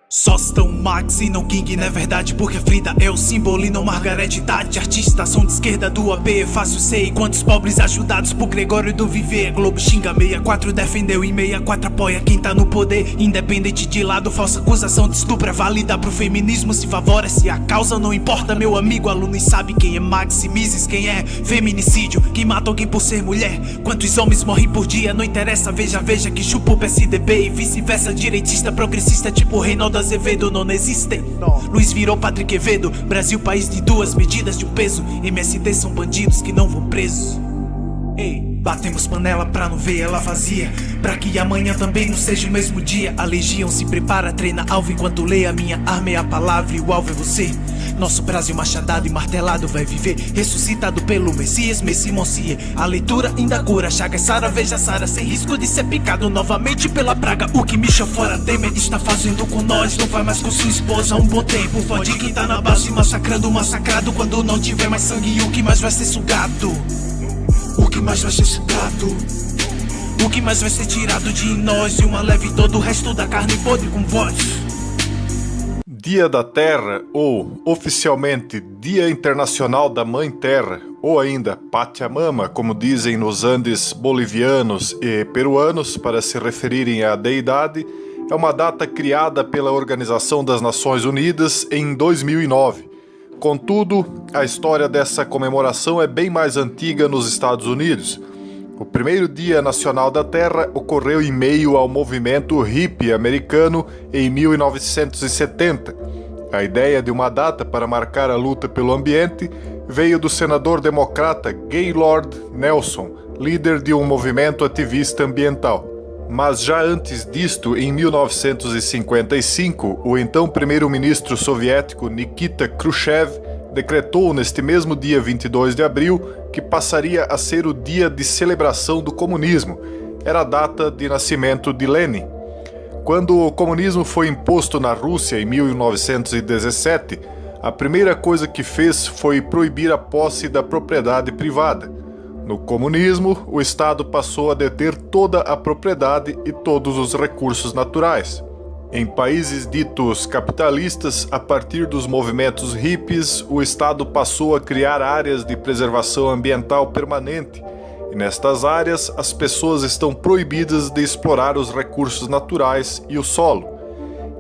Sostam Max e não King, não é verdade, porque Frida é o símbolo e não Margaret Thatcher. Artista, são de esquerda do AP, é fácil sei quantos pobres ajudados por Gregório do Viver. Globo xinga, 64 defendeu e 64 apoia quem tá no poder. Independente de lado, falsa acusação de estupro é válida pro feminismo, se favorece a causa, não importa meu amigo aluno. E sabe quem é Maximizes, quem é feminicídio, quem mata alguém por ser mulher. Quantos homens morrem por dia, não interessa, veja que chupa o PSDB e vice-versa. Direitista, progressista tipo Reinaldo Azevedo não existem. Luiz virou Padre Quevedo. Brasil, país de duas medidas de um peso. MST são bandidos que não vão presos. Ei, batemos panela pra não ver ela vazia, pra que amanhã também não seja o mesmo dia. A legião se prepara, treina alvo enquanto lê. A minha arma é a palavra e o alvo é você. Nosso Brasil machadado e martelado vai viver, ressuscitado pelo Messias, Messi Monsieur. A leitura ainda cura, Chagas Sara, veja Sara, sem risco de ser picado novamente pela praga. O que Michel fora Temer está fazendo com nós, não vai mais com sua esposa há um bom tempo. Fode quem tá na base massacrando o massacrado. Quando não tiver mais sangue, o que mais vai ser sugado? O que mais vai ser sugado? O que mais vai ser tirado de nós? E uma leve todo o resto da carne podre com voz. Dia da Terra, ou oficialmente Dia Internacional da Mãe Terra, ou ainda Pachamama, como dizem nos Andes bolivianos e peruanos para se referirem à deidade, é uma data criada pela Organização das Nações Unidas em 2009. Contudo, a história dessa comemoração é bem mais antiga nos Estados Unidos. O primeiro Dia Nacional da Terra ocorreu em meio ao movimento hippie americano em 1970. A ideia de uma data para marcar a luta pelo ambiente veio do senador democrata Gaylord Nelson, líder de um movimento ativista ambiental. Mas já antes disto, em 1955, o então primeiro-ministro soviético Nikita Khrushchev decretou neste mesmo dia 22 de abril que passaria a ser o dia de celebração do comunismo. Era a data de nascimento de Lenin. Quando o comunismo foi imposto na Rússia em 1917, a primeira coisa que fez foi proibir a posse da propriedade privada. No comunismo, o Estado passou a deter toda a propriedade e todos os recursos naturais. Em países ditos capitalistas, a partir dos movimentos hippies, o Estado passou a criar áreas de preservação ambiental permanente. E nestas áreas, as pessoas estão proibidas de explorar os recursos naturais e o solo.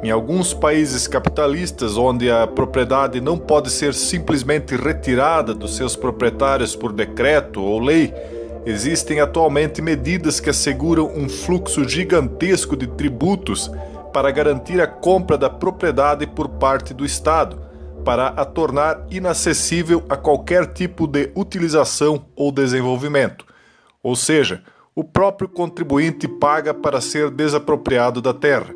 Em alguns países capitalistas, onde a propriedade não pode ser simplesmente retirada dos seus proprietários por decreto ou lei, existem atualmente medidas que asseguram um fluxo gigantesco de tributos para garantir a compra da propriedade por parte do Estado, para a tornar inacessível a qualquer tipo de utilização ou desenvolvimento. Ou seja, o próprio contribuinte paga para ser desapropriado da terra.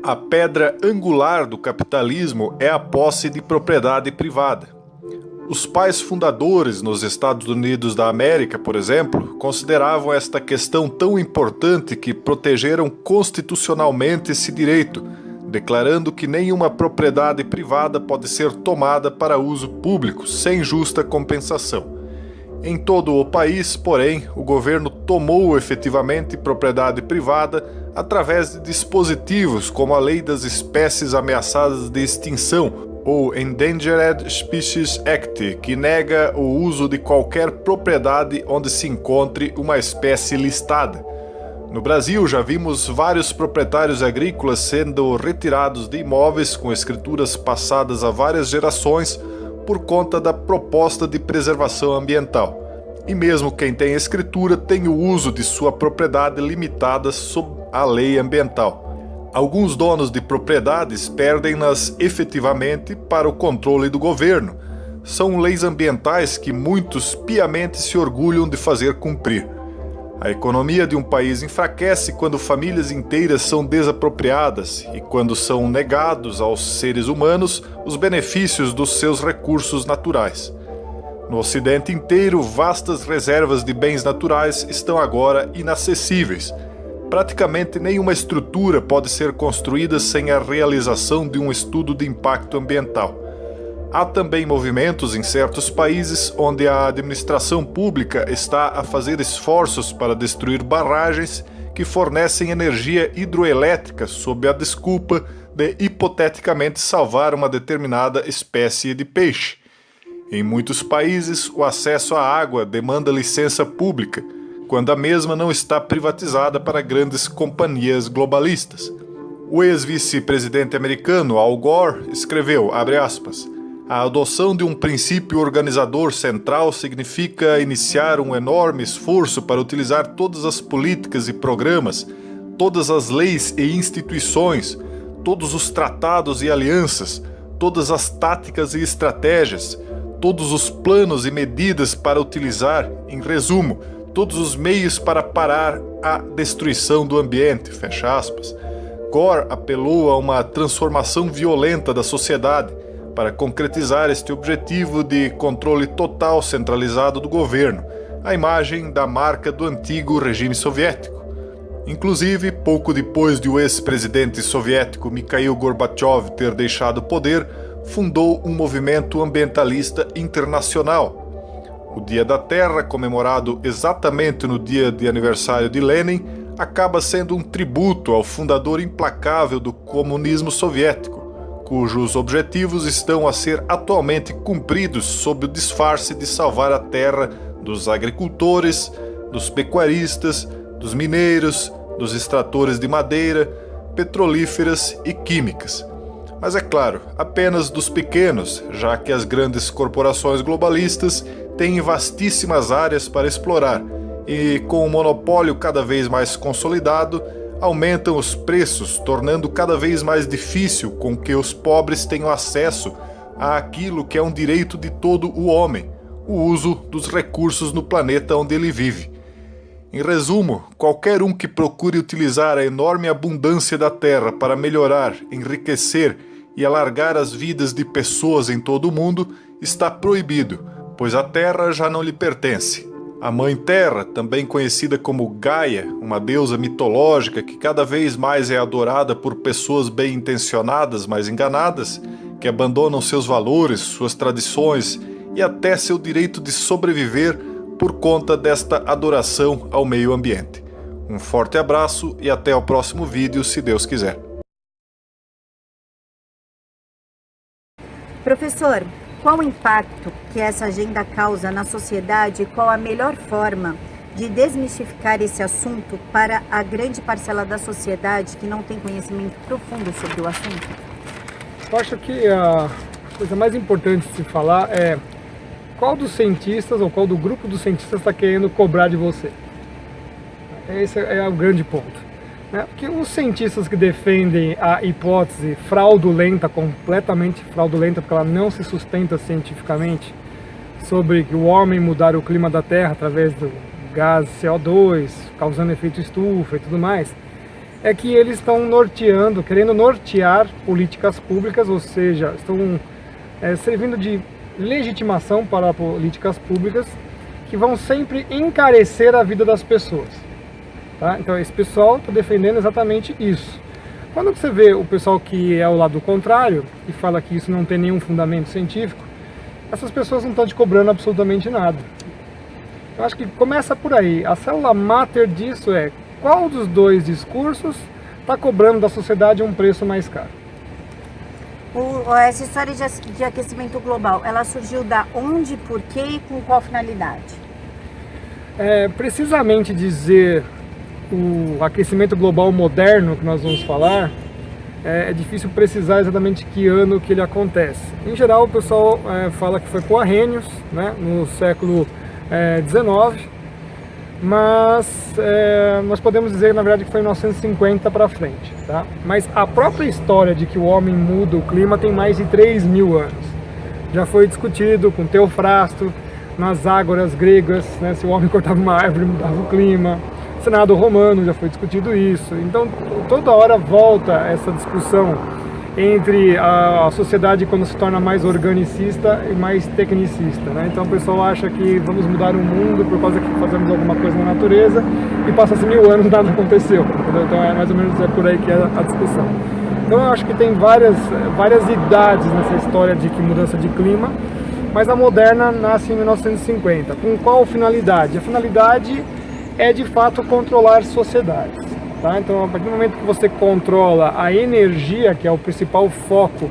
A pedra angular do capitalismo é a posse de propriedade privada. Os pais fundadores nos Estados Unidos da América, por exemplo, consideravam esta questão tão importante que protegeram constitucionalmente esse direito, declarando que nenhuma propriedade privada pode ser tomada para uso público sem justa compensação. Em todo o país, porém, o governo tomou efetivamente propriedade privada através de dispositivos como a Lei das Espécies Ameaçadas de Extinção, ou Endangered Species Act, que nega o uso de qualquer propriedade onde se encontre uma espécie listada. No Brasil, já vimos vários proprietários agrícolas sendo retirados de imóveis com escrituras passadas a várias gerações por conta da proposta de preservação ambiental. E mesmo quem tem escritura tem o uso de sua propriedade limitada sob a lei ambiental. Alguns donos de propriedades perdem-nas efetivamente para o controle do governo. São leis ambientais que muitos piamente se orgulham de fazer cumprir. A economia de um país enfraquece quando famílias inteiras são desapropriadas e quando são negados aos seres humanos os benefícios dos seus recursos naturais. No Ocidente inteiro, vastas reservas de bens naturais estão agora inacessíveis. Praticamente nenhuma estrutura pode ser construída sem a realização de um estudo de impacto ambiental. Há também movimentos em certos países onde a administração pública está a fazer esforços para destruir barragens que fornecem energia hidroelétrica sob a desculpa de hipoteticamente salvar uma determinada espécie de peixe. Em muitos países, o acesso à água demanda licença pública, quando a mesma não está privatizada para grandes companhias globalistas. O ex-vice-presidente americano Al Gore escreveu, abre aspas, a adoção de um princípio organizador central significa iniciar um enorme esforço para utilizar todas as políticas e programas, todas as leis e instituições, todos os tratados e alianças, todas as táticas e estratégias, todos os planos e medidas para utilizar, em resumo, todos os meios para parar a destruição do ambiente, fecha aspas. Gore apelou a uma transformação violenta da sociedade para concretizar este objetivo de controle total centralizado do governo, a imagem da marca do antigo regime soviético. Inclusive, pouco depois de o ex-presidente soviético Mikhail Gorbachev ter deixado o poder, fundou um movimento ambientalista internacional. O Dia da Terra, comemorado exatamente no dia de aniversário de Lenin, acaba sendo um tributo ao fundador implacável do comunismo soviético, cujos objetivos estão a ser atualmente cumpridos sob o disfarce de salvar a terra dos agricultores, dos pecuaristas, dos mineiros, dos extratores de madeira, petrolíferas e químicas. Mas é claro, apenas dos pequenos, já que as grandes corporações globalistas têm vastíssimas áreas para explorar e, com o monopólio cada vez mais consolidado, aumentam os preços, tornando cada vez mais difícil com que os pobres tenham acesso àquilo que é um direito de todo o homem, o uso dos recursos no planeta onde ele vive. Em resumo, qualquer um que procure utilizar a enorme abundância da terra para melhorar, enriquecer e alargar as vidas de pessoas em todo o mundo está proibido, pois a terra já não lhe pertence. A Mãe Terra, também conhecida como Gaia, uma deusa mitológica que cada vez mais é adorada por pessoas bem intencionadas, mas enganadas, que abandonam seus valores, suas tradições e até seu direito de sobreviver por conta desta adoração ao meio ambiente. Um forte abraço e até o próximo vídeo, se Deus quiser. Professor, qual o impacto que essa agenda causa na sociedade e qual a melhor forma de desmistificar esse assunto para a grande parcela da sociedade que não tem conhecimento profundo sobre o assunto? Eu acho que a coisa mais importante de se falar é qual dos cientistas ou qual do grupo dos cientistas está querendo cobrar de você. Esse é o grande ponto. Porque os cientistas que defendem a hipótese fraudulenta, completamente fraudulenta, porque ela não se sustenta cientificamente, sobre que o homem mudar o clima da Terra através do gás CO2, causando efeito estufa e tudo mais, é que eles estão norteando, querendo nortear políticas públicas, ou seja, estão servindo de legitimação para políticas públicas que vão sempre encarecer a vida das pessoas. Tá? Então esse pessoal está defendendo exatamente isso. Quando você vê o pessoal que é ao lado contrário e fala que isso não tem nenhum fundamento científico, essas pessoas não estão te cobrando absolutamente nada. Eu acho que começa por aí. A célula máter disso é qual dos dois discursos está cobrando da sociedade um preço mais caro. Essa história de aquecimento global, ela surgiu da onde, por quê e com qual finalidade? Precisamente dizer o aquecimento global moderno que nós vamos falar, é difícil precisar exatamente que ano que ele acontece. Em geral, o pessoal fala que foi com Arrhenius, né, no século XIX, mas nós podemos dizer, na verdade, que foi em 1950 para frente. Tá? Mas a própria história de que o homem muda o clima tem mais de 3.000 anos. Já foi discutido com Teofrasto, nas ágoras gregas, né, se o homem cortava uma árvore mudava o clima. Senado romano já foi discutido isso. Então toda hora volta essa discussão entre a sociedade quando se torna mais organicista e mais tecnicista, né? Então o pessoal acha que vamos mudar o mundo por causa que fazemos alguma coisa na natureza e passa-se 1000 anos e nada aconteceu, entendeu? Então é mais ou menos por aí que é a discussão. Então eu acho que tem várias idades nessa história de que mudança de clima, mas a moderna nasce em 1950. Com qual finalidade? A finalidade é de fato controlar sociedades. Tá? Então, a partir do momento que você controla a energia, que é o principal foco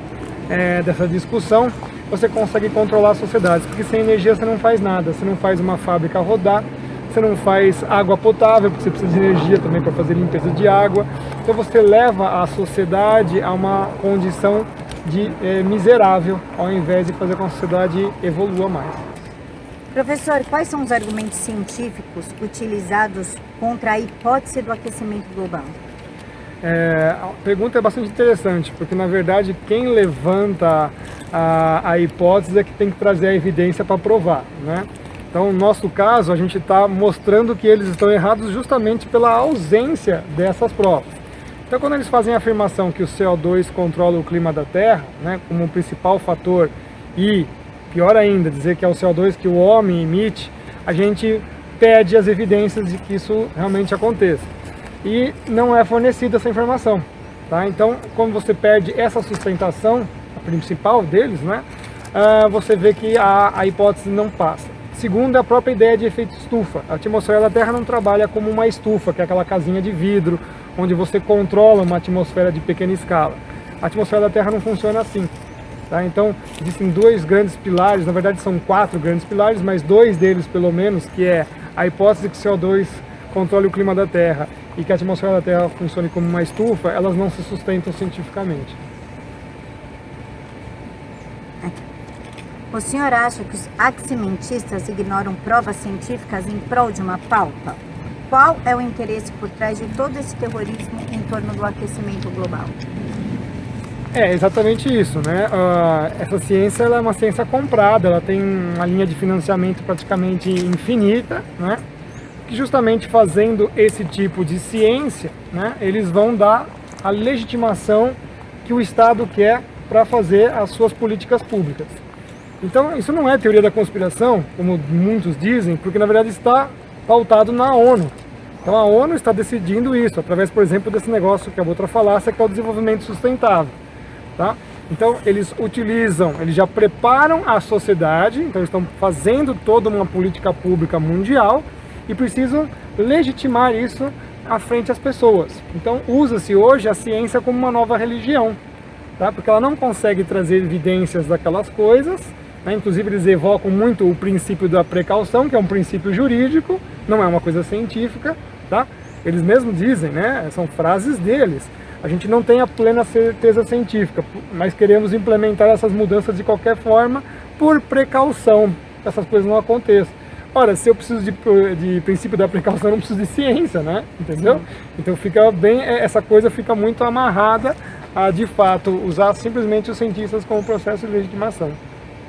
dessa discussão, você consegue controlar as sociedades, porque sem energia você não faz nada, você não faz uma fábrica rodar, você não faz água potável, porque você precisa de energia também para fazer limpeza de água. Então você leva a sociedade a uma condição de miserável, ao invés de fazer com que a sociedade evolua mais. Professor, quais são os argumentos científicos utilizados contra a hipótese do aquecimento global? A pergunta é bastante interessante, porque na verdade quem levanta a hipótese é que tem que trazer a evidência para provar, né? Então, no nosso caso, a gente está mostrando que eles estão errados justamente pela ausência dessas provas. Então, quando eles fazem a afirmação que o CO2 controla o clima da Terra, né, como um principal fator, e, pior ainda, dizer que é o CO2 que o homem emite, a gente pede as evidências de que isso realmente aconteça. E não é fornecida essa informação. Tá? Então, quando você perde essa sustentação, a principal deles, né, você vê que a hipótese não passa. Segundo, a própria ideia de efeito estufa. A atmosfera da Terra não trabalha como uma estufa, que é aquela casinha de vidro, onde você controla uma atmosfera de pequena escala. A atmosfera da Terra não funciona assim. Tá? Então, existem dois grandes pilares, na verdade são 4 grandes pilares, mas 2 deles pelo menos, que é a hipótese que o CO2 controle o clima da Terra e que a atmosfera da Terra funcione como uma estufa, elas não se sustentam cientificamente. O senhor acha que os aximentistas ignoram provas científicas em prol de uma pauta? Qual é o interesse por trás de todo esse terrorismo em torno do aquecimento global? É exatamente isso, né? Essa ciência ela é uma ciência comprada, ela tem uma linha de financiamento praticamente infinita, né? Que justamente fazendo esse tipo de ciência, né, eles vão dar a legitimação que o Estado quer para fazer as suas políticas públicas. Então, isso não é teoria da conspiração, como muitos dizem, porque na verdade está pautado na ONU. Então a ONU está decidindo isso, através, por exemplo, desse negócio que é outra falácia, que é o desenvolvimento sustentável. Tá? Então eles utilizam, eles já preparam a sociedade, então eles estão fazendo toda uma política pública mundial e precisam legitimar isso à frente às pessoas. Então usa-se hoje a ciência como uma nova religião, tá? Porque ela não consegue trazer evidências daquelas coisas, né? Inclusive eles evocam muito o princípio da precaução, que é um princípio jurídico, não é uma coisa científica, tá? Eles mesmos dizem, né? São frases deles. A gente não tem a plena certeza científica, mas queremos implementar essas mudanças de qualquer forma por precaução, que essas coisas não aconteçam. Ora, se eu preciso de princípio da precaução, eu não preciso de ciência, né? Entendeu? Sim. Então fica bem, essa coisa fica muito amarrada a, de fato, usar simplesmente os cientistas como processo de legitimação.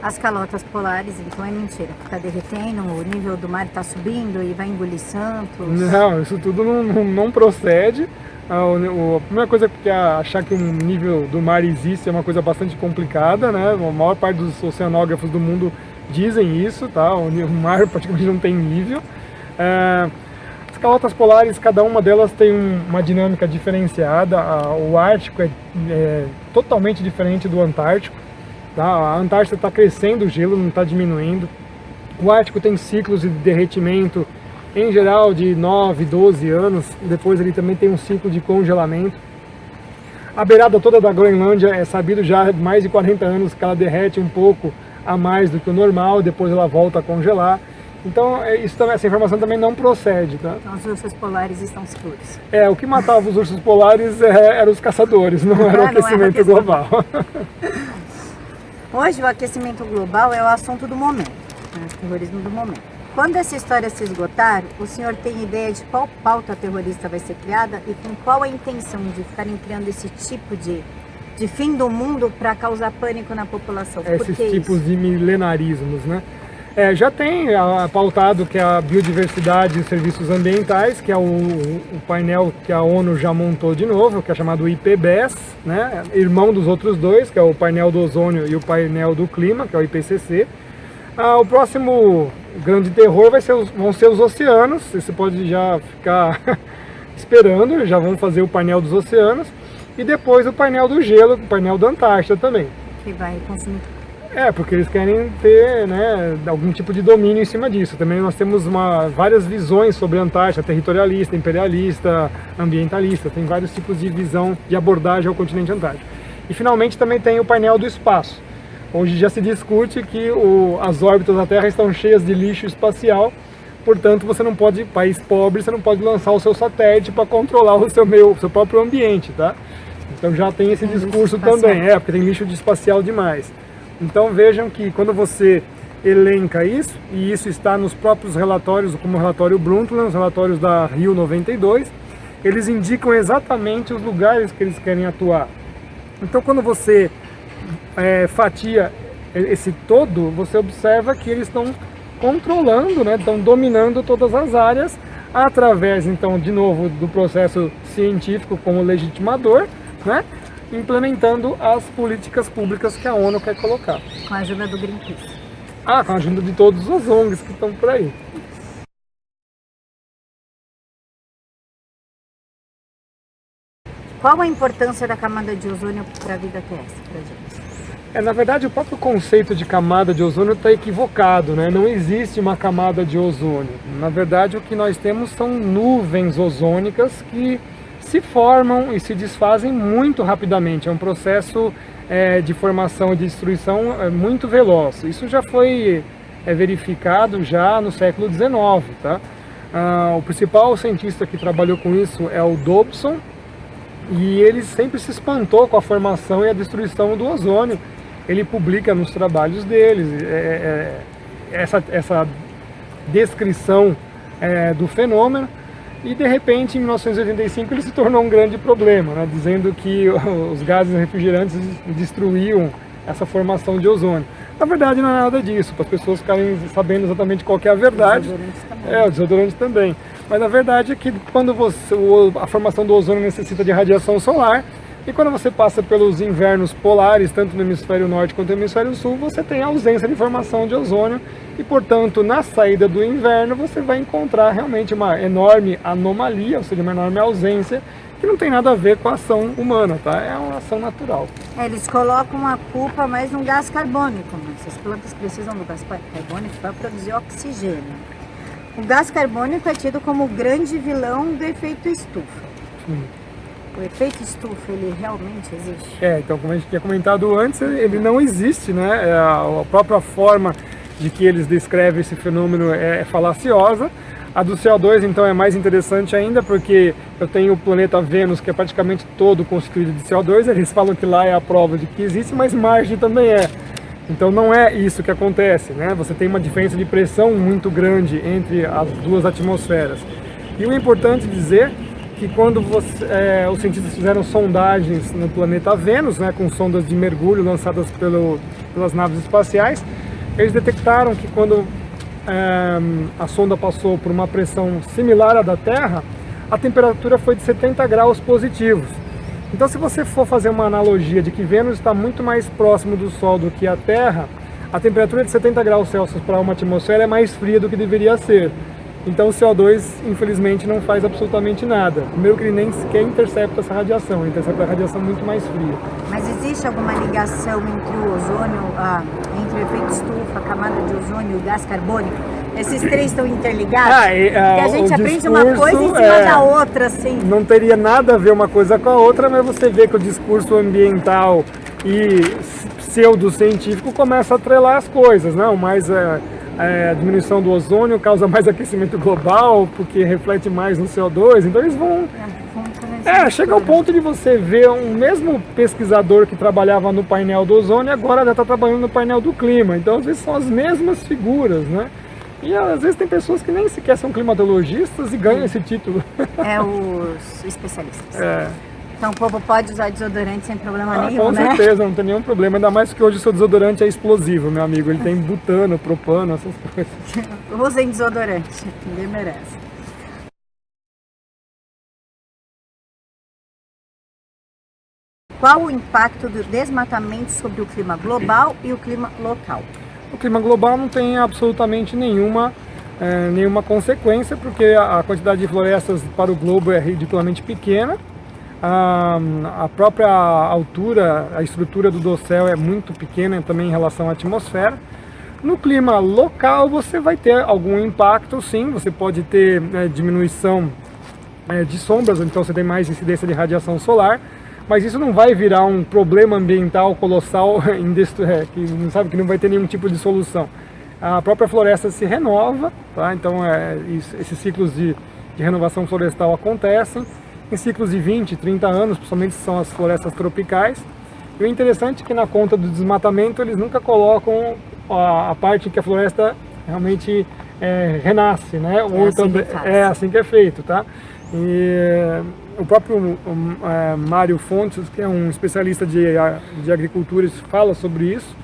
As calotas polares, então é mentira, fica derretendo, o nível do mar está subindo e vai engolir Santos? Não, isso tudo não procede. A primeira coisa é que achar que um nível do mar existe é uma coisa bastante complicada, né? A maior parte dos oceanógrafos do mundo dizem isso, tá? O mar praticamente não tem nível. As calotas polares, cada uma delas tem uma dinâmica diferenciada. O Ártico é totalmente diferente do Antártico. Tá? A Antártida está crescendo o gelo, não está diminuindo. O Ártico tem ciclos de derretimento, em geral, de 9, 12 anos. Depois ele também tem um ciclo de congelamento. A beirada toda da Groenlândia é sabido já há mais de 40 anos que ela derrete um pouco a mais do que o normal, depois ela volta a congelar. Então essa informação também não procede. Tá? Então os ursos polares estão seguros. O que matava os ursos polares eram os caçadores, não era o aquecimento global. Hoje o aquecimento global é o assunto do momento, né? O terrorismo do momento. Quando essa história se esgotar, o senhor tem ideia de qual pauta terrorista vai ser criada e com qual a intenção de ficarem criando esse tipo de fim do mundo para causar pânico na população? Esses tipos de milenarismos, né? Já tem pautado que a biodiversidade e os serviços ambientais, que é o painel que a ONU já montou de novo, que é chamado IPBES, né? Irmão dos outros dois, que é o painel do ozônio e o painel do clima, que é o IPCC. O próximo grande terror vão ser os oceanos. Você pode já ficar esperando, já vão fazer o painel dos oceanos. E depois o painel do gelo, o painel da Antártida também. Que vai consumir. Porque eles querem ter, né, algum tipo de domínio em cima disso. Também nós temos várias visões sobre a Antártida, territorialista, imperialista, ambientalista, tem vários tipos de visão de abordagem ao continente antártico. E finalmente também tem o painel do espaço, onde já se discute que as órbitas da Terra estão cheias de lixo espacial, portanto você não pode, país pobre, você não pode lançar o seu satélite para controlar o seu próprio ambiente, tá? Então já tem esse discurso também, porque tem lixo espacial demais. Então vejam que quando você elenca isso, e isso está nos próprios relatórios, como o relatório Brundtland, os relatórios da Rio 92, eles indicam exatamente os lugares que eles querem atuar. Então quando você fatia esse todo, você observa que eles estão controlando, né, estão dominando todas as áreas através, então, de novo, do processo científico como legitimador, né, implementando as políticas públicas que a ONU quer colocar. Com a ajuda do Greenpeace. Com a ajuda de todos os ONGs que estão por aí. Qual a importância da camada de ozônio para a vida terrestre, pra gente? Na verdade, o próprio conceito de camada de ozônio está equivocado, né? Não existe uma camada de ozônio. Na verdade, o que nós temos são nuvens ozônicas que se formam e se desfazem muito rapidamente. É um processo de formação e de destruição muito veloz. Isso já foi verificado já no século XIX, tá? O principal cientista que trabalhou com isso é o Dobson, e ele sempre se espantou com a formação e a destruição do ozônio. Ele publica nos trabalhos deles essa descrição do fenômeno, e de repente em 1985 ele se tornou um grande problema, né, dizendo que os gases refrigerantes destruíam essa formação de ozônio. Na verdade não é nada disso, para as pessoas ficarem sabendo exatamente qual que é a verdade. O desodorante também. Mas a verdade é que quando a formação do ozônio necessita de radiação solar, e quando você passa pelos invernos polares, tanto no hemisfério norte quanto no hemisfério sul, você tem a ausência de formação de ozônio, e portanto na saída do inverno você vai encontrar realmente uma enorme anomalia, ou seja, uma enorme ausência, que não tem nada a ver com a ação humana, tá? É uma ação natural. Eles colocam a culpa mais no gás carbônico, mas as plantas precisam do gás carbônico para produzir oxigênio. O gás carbônico é tido como o grande vilão do efeito estufa. O efeito estufa, ele realmente existe? Então, como a gente tinha comentado antes, ele não existe, né? A própria forma de que eles descrevem esse fenômeno é falaciosa. A do CO2, então, é mais interessante ainda, porque eu tenho o planeta Vênus, que é praticamente todo constituído de CO2, eles falam que lá é a prova de que existe, mas Marte também é. Então não é isso que acontece, né? Você tem uma diferença de pressão muito grande entre as duas atmosferas. E o importante dizer que quando os cientistas fizeram sondagens no planeta Vênus, né, com sondas de mergulho lançadas pelas naves espaciais, eles detectaram que quando a sonda passou por uma pressão similar à da Terra, a temperatura foi de 70 graus positivos. Então, se você for fazer uma analogia de que Vênus está muito mais próximo do Sol do que a Terra, a temperatura de 70 graus Celsius para uma atmosfera é mais fria do que deveria ser. Então o CO2, infelizmente, não faz absolutamente nada. Primeiro que ele nem sequer intercepta essa radiação, ele intercepta a radiação muito mais fria. Mas existe alguma ligação entre o ozônio, entre o efeito estufa, a camada de ozônio e o gás carbônico? Esses três estão interligados? Porque a gente aprende uma coisa em cima da outra, assim. Não teria nada a ver uma coisa com a outra, mas você vê que o discurso ambiental e pseudocientífico começa a atrelar as coisas, não? Mas a diminuição do ozônio causa mais aquecimento global, porque reflete mais no CO2, então eles vão... chega ao ponto de você ver um mesmo pesquisador que trabalhava no painel do ozônio, agora já está trabalhando no painel do clima, então às vezes são as mesmas figuras, né? E às vezes tem pessoas que nem sequer são climatologistas e ganham esse título. Os especialistas. Então o povo pode usar desodorante sem problema nenhum, com né? Com certeza, não tem nenhum problema. Ainda mais que hoje o seu desodorante é explosivo, meu amigo. Ele tem butano, propano, essas coisas. Usem desodorante, ninguém merece. Qual o impacto do desmatamento sobre o clima global e o clima local? O clima global não tem absolutamente nenhuma consequência, porque a quantidade de florestas para o globo é ridiculamente pequena. A própria altura, a estrutura do dossel é muito pequena também em relação à atmosfera. No clima local você vai ter algum impacto, sim, você pode ter diminuição de sombras, então você tem mais incidência de radiação solar, mas isso não vai virar um problema ambiental colossal que não vai ter nenhum tipo de solução. A própria floresta se renova, tá? Então esses ciclos de renovação florestal acontecem em ciclos de 20, 30 anos, principalmente são as florestas tropicais. E o interessante é que na conta do desmatamento eles nunca colocam a parte em que a floresta realmente renasce, né? Ou assim também, é assim que é feito, tá? E o próprio Mário Fontes, que é um especialista de agricultura, fala sobre isso.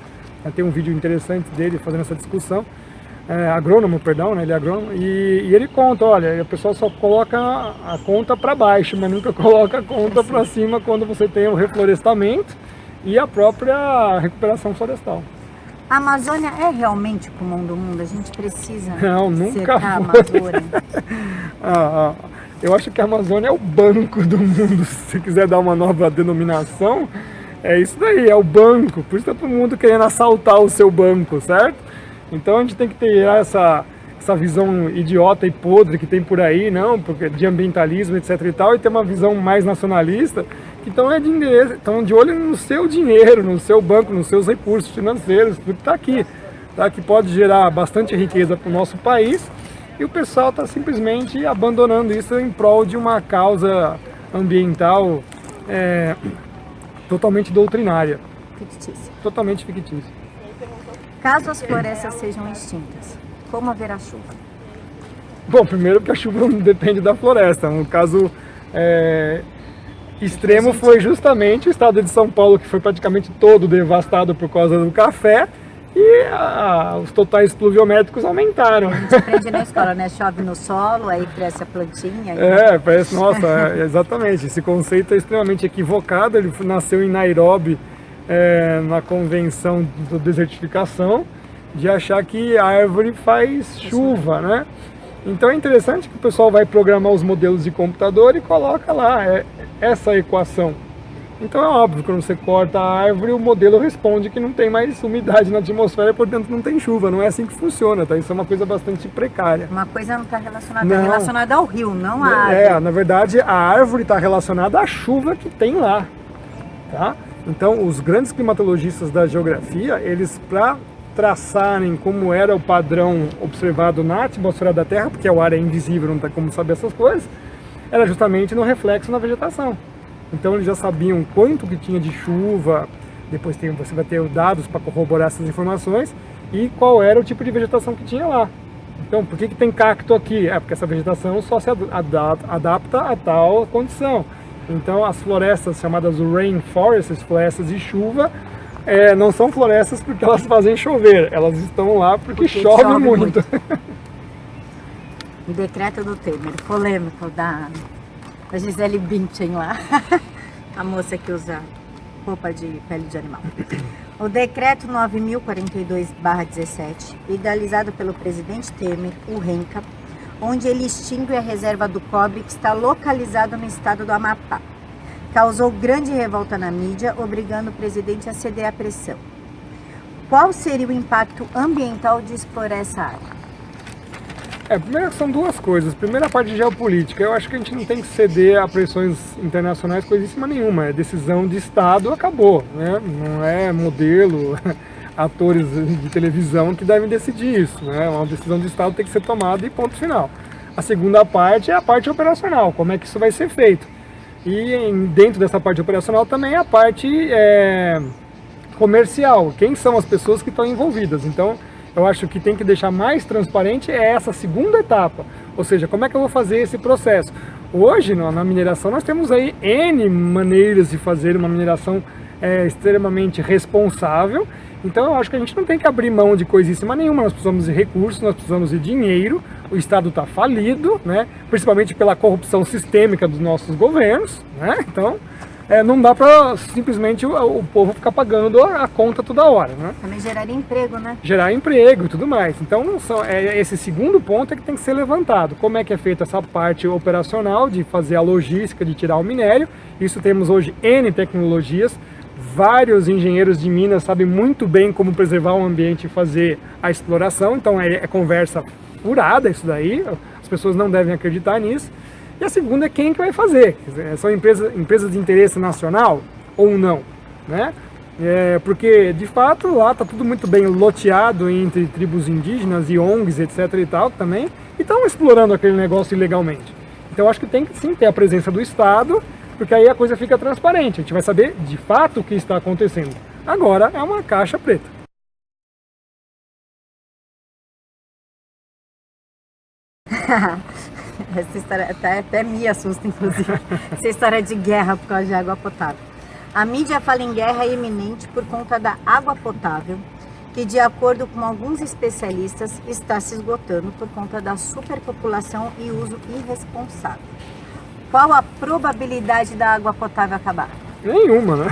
Tem um vídeo interessante dele fazendo essa discussão. Agrônomo, perdão, né? Ele é agrônomo. E ele conta, olha, o pessoal só coloca a conta para baixo, mas nunca coloca a conta para cima quando você tem o reflorestamento e a própria recuperação florestal. A Amazônia é realmente o pulmão do mundo? A gente precisa nunca secar a foi. Amazônia? Eu acho que a Amazônia é o banco do mundo. Se você quiser dar uma nova denominação, é isso daí, é o banco. Por isso está todo mundo querendo assaltar o seu banco, certo? Então a gente tem que ter essa visão idiota e podre que tem por aí, não, porque de ambientalismo, etc e tal, e ter uma visão mais nacionalista, que estão de olho no seu dinheiro, no seu banco, nos seus recursos financeiros, tudo que está aqui, tá? Que pode gerar bastante riqueza para o nosso país, e o pessoal está simplesmente abandonando isso em prol de uma causa ambiental totalmente doutrinária. Fictícia. Totalmente fictícia. Caso as florestas sejam extintas, como haverá chuva? Bom, primeiro porque a chuva não depende da floresta. Um caso extremo foi justamente o estado de São Paulo, que foi praticamente todo devastado por causa do café, e os totais pluviométricos aumentaram. A gente aprende na escola, né? Chove no solo, aí cresce a plantinha. Parece, nossa, exatamente. Esse conceito é extremamente equivocado. Ele nasceu em Nairobi, na convenção da desertificação, de achar que a árvore faz chuva, né? Então é interessante que o pessoal vai programar os modelos de computador e coloca lá essa equação. Então é óbvio que quando você corta a árvore, o modelo responde que não tem mais umidade na atmosfera e, portanto, não tem chuva. Não é assim que funciona, tá? Isso é uma coisa bastante precária. Uma coisa não está relacionada, é relacionada ao rio, não à árvore. Na verdade, a árvore está relacionada à chuva que tem lá, tá? Então, os grandes climatologistas da geografia, eles, para traçarem como era o padrão observado na atmosfera da Terra, porque o ar é invisível, não tem como saber essas coisas, era justamente no reflexo na vegetação. Então, eles já sabiam quanto que tinha de chuva, depois você vai ter dados para corroborar essas informações, e qual era o tipo de vegetação que tinha lá. Então, por que tem cacto aqui? Porque essa vegetação só se adapta a tal condição. Então as florestas chamadas rainforests, florestas de chuva, não são florestas porque elas fazem chover, elas estão lá porque chove muito. O decreto do Temer, polêmico da Gisele Bündchen lá, a moça que usa roupa de pele de animal. O decreto 9.042/17, idealizado pelo presidente Temer, o RENCA, onde ele extingue a reserva do cobre que está localizada no estado do Amapá. Causou grande revolta na mídia, obrigando o presidente a ceder à pressão. Qual seria o impacto ambiental de explorar essa área? Primeiro são duas coisas. Primeiro, a parte geopolítica. Eu acho que a gente não tem que ceder a pressões internacionais coisíssima nenhuma. É decisão de Estado, acabou, né? Não é modelo, atores de televisão que devem decidir isso, né? Uma decisão de Estado tem que ser tomada e ponto final. A segunda parte é a parte operacional, como é que isso vai ser feito. E dentro dessa parte operacional também a parte comercial, quem são as pessoas que estão envolvidas. Então, eu acho que tem que deixar mais transparente essa segunda etapa, ou seja, como é que eu vou fazer esse processo. Hoje, na mineração, nós temos aí N maneiras de fazer uma mineração extremamente responsável. Então eu acho que a gente não tem que abrir mão de coisíssima nenhuma, nós precisamos de recursos, nós precisamos de dinheiro, o Estado está falido, né? Principalmente pela corrupção sistêmica dos nossos governos, né? Então não dá para simplesmente o povo ficar pagando a conta toda hora, né? Também geraria emprego, né? Gerar emprego e tudo mais. Então, esse segundo ponto é que tem que ser levantado. Como é que é feita essa parte operacional de fazer a logística, de tirar o minério? Isso temos hoje N tecnologias. Vários engenheiros de Minas sabem muito bem como preservar o ambiente e fazer a exploração. Então, é conversa furada isso daí. As pessoas não devem acreditar nisso. E a segunda é quem que vai fazer. Quer dizer, são empresas de interesse nacional ou não, né? Porque, de fato, lá está tudo muito bem loteado entre tribos indígenas e ONGs, etc. e tal, também, e estão explorando aquele negócio ilegalmente. Então, acho que tem que sim ter a presença do Estado, porque aí a coisa fica transparente, a gente vai saber, de fato, o que está acontecendo. Agora, é uma caixa preta. Essa história até me assusta, inclusive. Essa história de guerra por causa de água potável. A mídia fala em guerra iminente por conta da água potável, que, de acordo com alguns especialistas, está se esgotando por conta da superpopulação e uso irresponsável. Qual a probabilidade da água potável acabar? Nenhuma, né?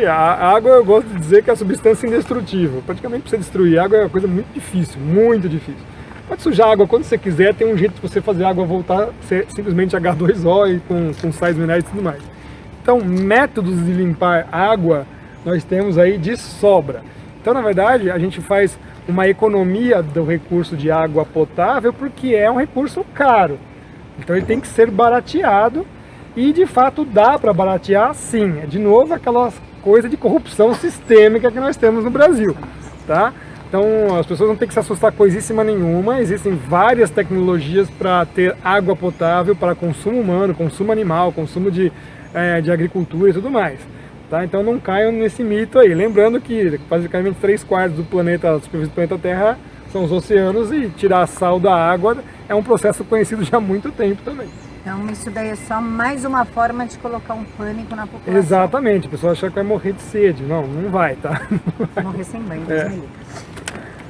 A água, eu gosto de dizer que é a substância indestrutível. Praticamente, para você destruir água é uma coisa muito difícil, muito difícil. Pode sujar a água quando você quiser, tem um jeito de você fazer a água voltar a ser simplesmente H2O e com sais minerais e tudo mais. Então, métodos de limpar água nós temos aí de sobra. Então, na verdade, a gente faz uma economia do recurso de água potável porque é um recurso caro. Então, ele tem que ser barateado e, de fato, dá para baratear sim. É, de novo, aquela coisa de corrupção sistêmica que nós temos no Brasil, tá? Então, as pessoas não têm que se assustar com coisíssima nenhuma. Existem várias tecnologias para ter água potável para consumo humano, consumo animal, consumo de agricultura e tudo mais. Tá? Então, não caiam nesse mito aí. Lembrando que basicamente 3/4 do planeta, da superfície do planeta Terra, são os oceanos, e tirar sal da água é um processo conhecido já há muito tempo também. Então, isso daí é só mais uma forma de colocar um pânico na população. Exatamente. A pessoa acha que vai morrer de sede. Não, não vai, tá? Morrer sem banho, Deus me livre.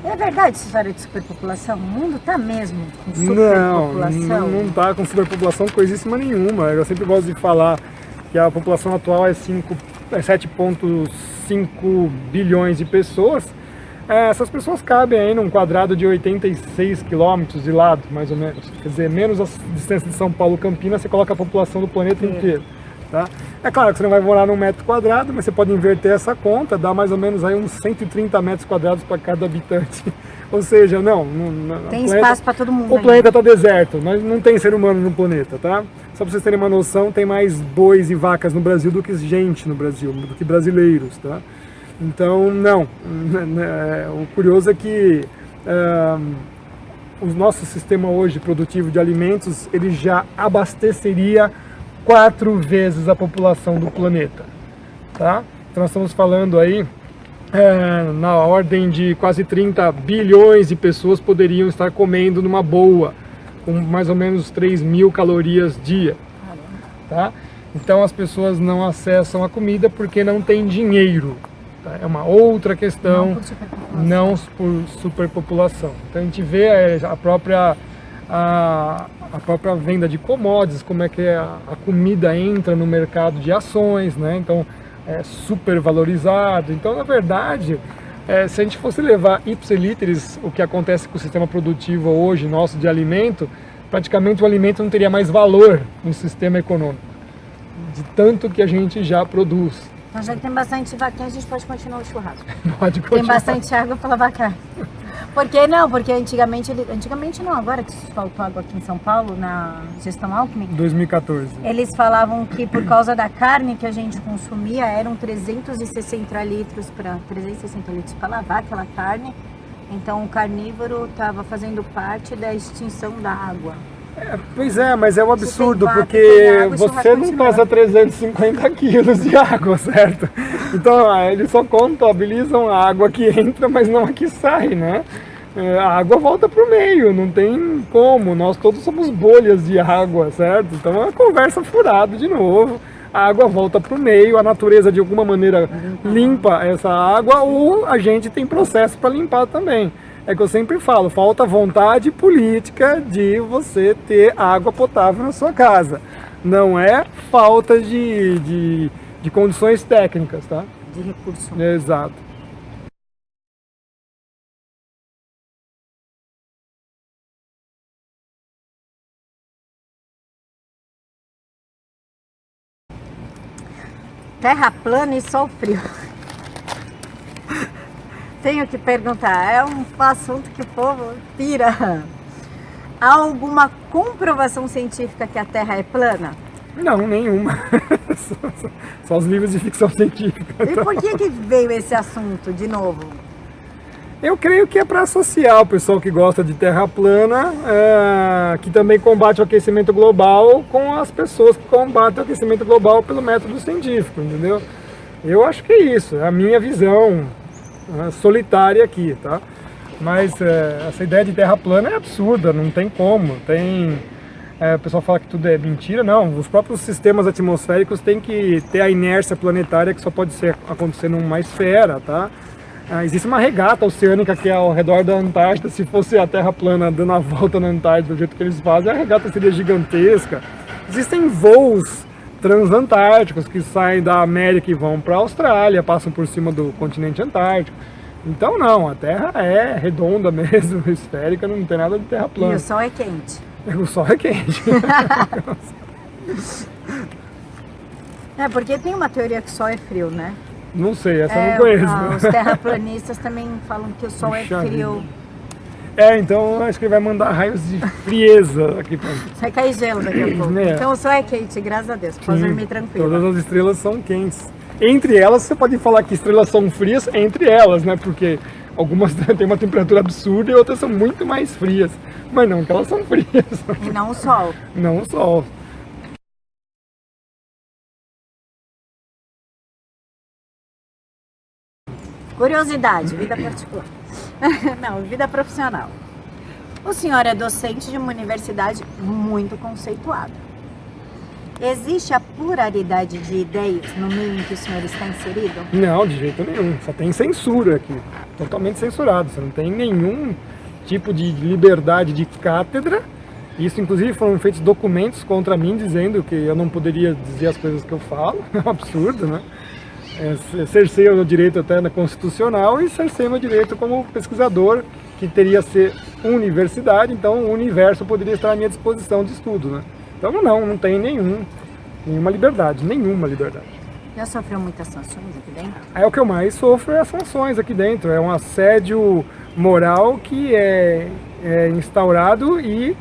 É verdade essa história de superpopulação? O mundo tá mesmo com superpopulação? Não tá com superpopulação coisíssima nenhuma. Eu sempre gosto de falar que a população atual é 7,5 bilhões de pessoas. Essas pessoas cabem aí num quadrado de 86 quilômetros de lado, mais ou menos. Quer dizer, menos a distância de São Paulo-Campinas, você coloca a população do planeta inteiro. Tá? É claro que você não vai morar num metro quadrado, mas você pode inverter essa conta, dá mais ou menos aí uns 130 metros quadrados para cada habitante. Ou seja, tem espaço para todo mundo. O planeta está deserto, mas não tem ser humano no planeta, tá? Só para vocês terem uma noção, tem mais bois e vacas no Brasil do que gente no Brasil, do que brasileiros, tá? Então, não. O curioso é que o nosso sistema hoje produtivo de alimentos, ele já abasteceria 4 vezes a população do planeta, tá? Então nós estamos falando aí na ordem de quase 30 bilhões de pessoas poderiam estar comendo numa boa, com mais ou menos 3.000 calorias dia, tá? Então as pessoas não acessam a comida porque não tem dinheiro, tá? É uma outra questão, não por superpopulação. Então a gente vê a própria venda de commodities, como é que a comida entra no mercado de ações, né? Então é super valorizado. Então, na verdade, se a gente fosse levar ipsiliteris o que acontece com o sistema produtivo hoje nosso de alimento, praticamente o alimento não teria mais valor no sistema econômico, de tanto que a gente já produz. Mas já que tem bastante vaquinha, a gente pode continuar o churrasco. Pode continuar. Tem bastante água para lavar a carne. Por que não? Porque antigamente não, agora que faltou água aqui em São Paulo, na gestão Alckmin. 2014. Eles falavam que por causa da carne que a gente consumia, eram 360 litros para lavar aquela carne. Então o carnívoro estava fazendo parte da extinção da água. Pois é, mas é um absurdo, vaca, porque água, você não passa 350 quilos de água, certo? Então eles só contabilizam a água que entra, mas não a que sai, né? A água volta para o meio, não tem como, nós todos somos bolhas de água, certo? Então é uma conversa furada de novo, a água volta para o meio, a natureza de alguma maneira limpa essa água, ou a gente tem processo para limpar também. É que eu sempre falo, falta vontade política de você ter água potável na sua casa. Não é falta de condições técnicas, tá? De recurso. Exato. Terra plana e sol frio. Tenho que perguntar, é um assunto que o povo pira. Há alguma comprovação científica que a Terra é plana? Não, nenhuma. Só os livros de ficção científica. E por que veio esse assunto de novo? Eu creio que é para associar o pessoal que gosta de terra plana, que também combate o aquecimento global, com as pessoas que combatem o aquecimento global pelo método científico, entendeu? Eu acho que é isso, é a minha visão solitária aqui, tá? Mas essa ideia de terra plana é absurda, não tem como. O pessoal fala que tudo é mentira, não. Os próprios sistemas atmosféricos têm que ter a inércia planetária que só pode acontecer numa esfera, tá? Existe uma regata oceânica que é ao redor da Antártida. Se fosse a Terra plana dando a volta na Antártida do jeito que eles fazem, a regata seria gigantesca. Existem voos transantárticos que saem da América e vão para a Austrália, passam por cima do continente antártico. Então não, a Terra é redonda mesmo, esférica, não tem nada de terra plana. E o Sol é quente. O Sol é quente. Porque tem uma teoria que o Sol é frio, né? Não sei, essa eu não conheço. Os terraplanistas também falam que o Sol é Puxa frio. vida. Então eu acho que ele vai mandar raios de frieza aqui pra mim. Vai cair gelo daqui a pouco. É. Então o Sol é quente, graças a Deus. Pode dormir tranquilo. Todas as estrelas são quentes. Entre elas, você pode falar que estrelas são frias entre elas, né? Porque algumas têm uma temperatura absurda e outras são muito mais frias. Mas não que elas são frias. E não o Sol. Não o Sol. Curiosidade, vida particular. Não, vida profissional. O senhor é docente de uma universidade muito conceituada. Existe a pluralidade de ideias no meio em que o senhor está inserido? Não, de jeito nenhum. Só tem censura aqui. Totalmente censurado. Você não tem nenhum tipo de liberdade de cátedra. Isso, inclusive, foram feitos documentos contra mim dizendo que eu não poderia dizer as coisas que eu falo. É um absurdo, né? Cerceia o meu direito até na constitucional e cerceia o meu direito como pesquisador, que teria a ser universidade, então o universo poderia estar à minha disposição de estudo, né? Então não tem nenhuma liberdade. Já sofreu muitas sanções aqui dentro? É o que eu mais sofro, é as sanções aqui dentro, é um assédio moral que é instaurado e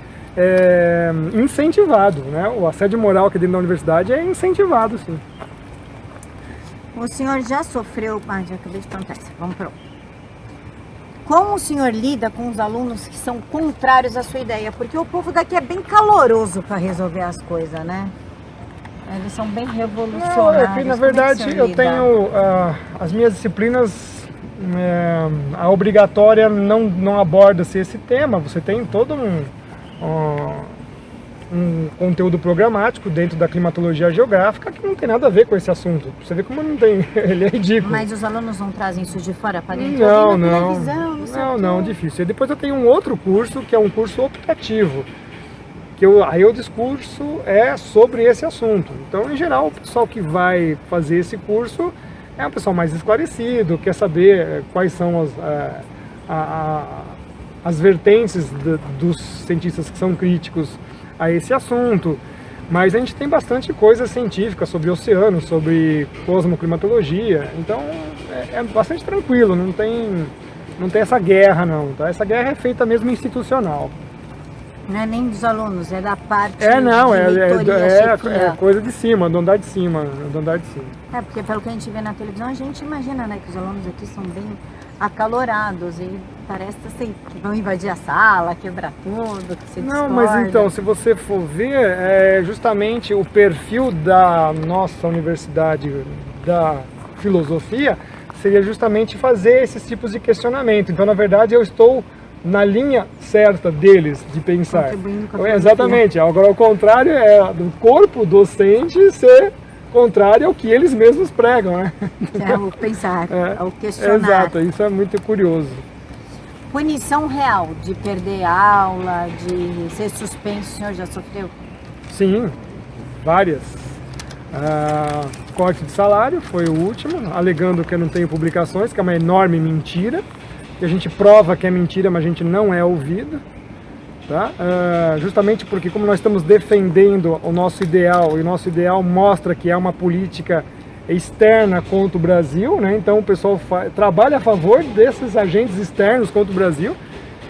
incentivado, né? O assédio moral aqui dentro da universidade é incentivado, sim. O senhor já sofreu... já acabei de perguntar isso. Vamos para outro. Como o senhor lida com os alunos que são contrários à sua ideia? Porque o povo daqui é bem caloroso para resolver as coisas, né? Eles são bem revolucionários. Não, na verdade, eu tenho as minhas disciplinas, a obrigatória não aborda-se esse tema. Você tem todo um conteúdo programático dentro da climatologia geográfica que não tem nada a ver com esse assunto. Você vê como não tem, ele é ridículo. Mas os alunos não trazem isso de fora para dentro? Não, difícil. E depois eu tenho um outro curso, que é um curso optativo, que aí o discurso é sobre esse assunto. Então, em geral, o pessoal que vai fazer esse curso é um pessoal mais esclarecido, quer saber quais são as vertentes dos cientistas que são críticos a esse assunto, mas a gente tem bastante coisa científica sobre oceano, sobre cosmoclimatologia, então é bastante tranquilo, não tem essa guerra não, tá? Essa guerra é feita mesmo institucional. Não é nem dos alunos, é da parte de leitoria, é coisa de cima, do andar de cima, porque pelo que a gente vê na televisão, a gente imagina, né, que os alunos aqui são bem acalorados e parece assim, que vão invadir a sala, quebrar tudo, que se discorda. Não, mas então, se você for ver, justamente o perfil da nossa universidade da filosofia seria justamente fazer esses tipos de questionamento. Então, na verdade, eu estou na linha certa deles de pensar. Contribuindo com a exatamente. Agora, ao contrário, é do corpo docente ser contrário ao que eles mesmos pregam, né? É o pensar, é o questionar. Exato, isso é muito curioso. Punição real de perder aula, de ser suspenso, o senhor já sofreu? Sim, várias. Corte de salário foi o último, alegando que eu não tenho publicações, que é uma enorme mentira, que a gente prova que é mentira, mas a gente não é ouvido, tá? Justamente porque como nós estamos defendendo o nosso ideal, e o nosso ideal mostra que é uma política externa contra o Brasil, né? Então o pessoal trabalha a favor desses agentes externos contra o Brasil.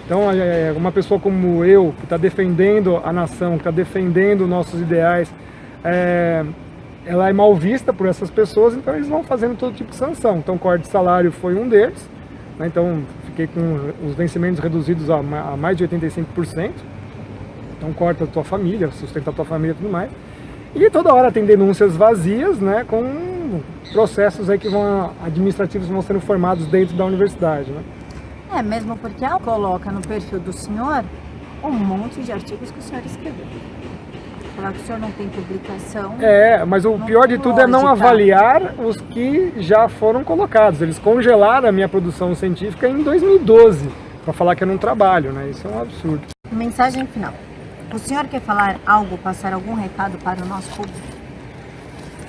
Então uma pessoa como eu, que está defendendo a nação, que está defendendo nossos ideais, ela é mal vista por essas pessoas, então eles vão fazendo todo tipo de sanção. Então corte de salário foi um deles, né? Então fiquei com os vencimentos reduzidos a mais de 85%. Então corta a tua família, sustenta a tua família e tudo mais. E toda hora tem denúncias vazias, né, com processos aí que administrativos vão sendo formados dentro da universidade, né? Mesmo porque ela coloca no perfil do senhor um monte de artigos que o senhor escreveu. Falar que o senhor não tem publicação. Mas o pior de tudo é não avaliar os que já foram colocados. Eles congelaram a minha produção científica em 2012, para falar que eu não trabalho, né? Isso é um absurdo. Mensagem final. O senhor quer falar algo, passar algum recado para o nosso público?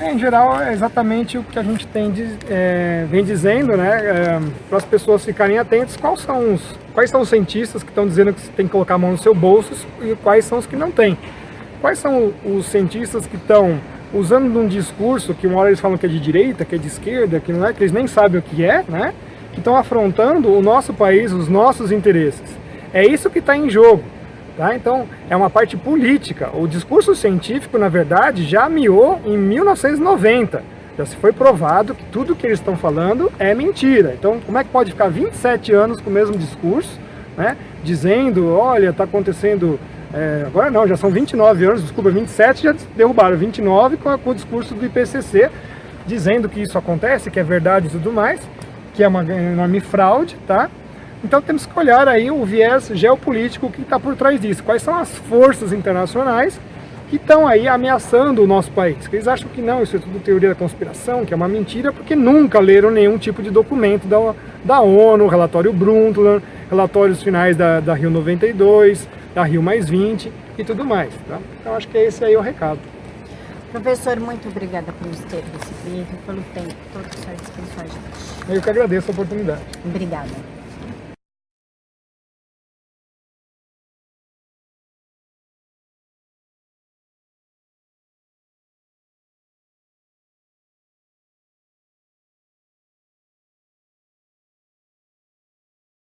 Em geral, é exatamente o que a gente vem dizendo, né? Para as pessoas ficarem atentas, quais são os cientistas que estão dizendo que você tem que colocar a mão no seu bolso e quais são os que não têm. Quais são os cientistas que estão usando um discurso que uma hora eles falam que é de direita, que é de esquerda, que não é, que eles nem sabem o que é, né? Que estão afrontando o nosso país, os nossos interesses. É isso que está em jogo. Tá? Então, é uma parte política. O discurso científico, na verdade, já miou em 1990. Já se foi provado que tudo que eles estão falando é mentira. Então, como é que pode ficar 27 anos com o mesmo discurso, né? Dizendo, olha, está acontecendo... agora não, já são 29 anos, desculpa, 27 já derrubaram, 29 com o discurso do IPCC, dizendo que isso acontece, que é verdade e tudo mais, que é uma enorme fraude, tá? Então temos que olhar aí o viés geopolítico que está por trás disso. Quais são as forças internacionais que estão aí ameaçando o nosso país? Eles acham que não, isso é tudo teoria da conspiração, que é uma mentira, porque nunca leram nenhum tipo de documento da ONU, relatório Brundtland, relatórios finais da Rio 92, da Rio +20 e tudo mais. Tá? Então acho que esse aí é o recado. Professor, muito obrigada por nos ter recebido, pelo tempo todo que o senhor dispensou a gente. Eu que agradeço a oportunidade. Obrigada.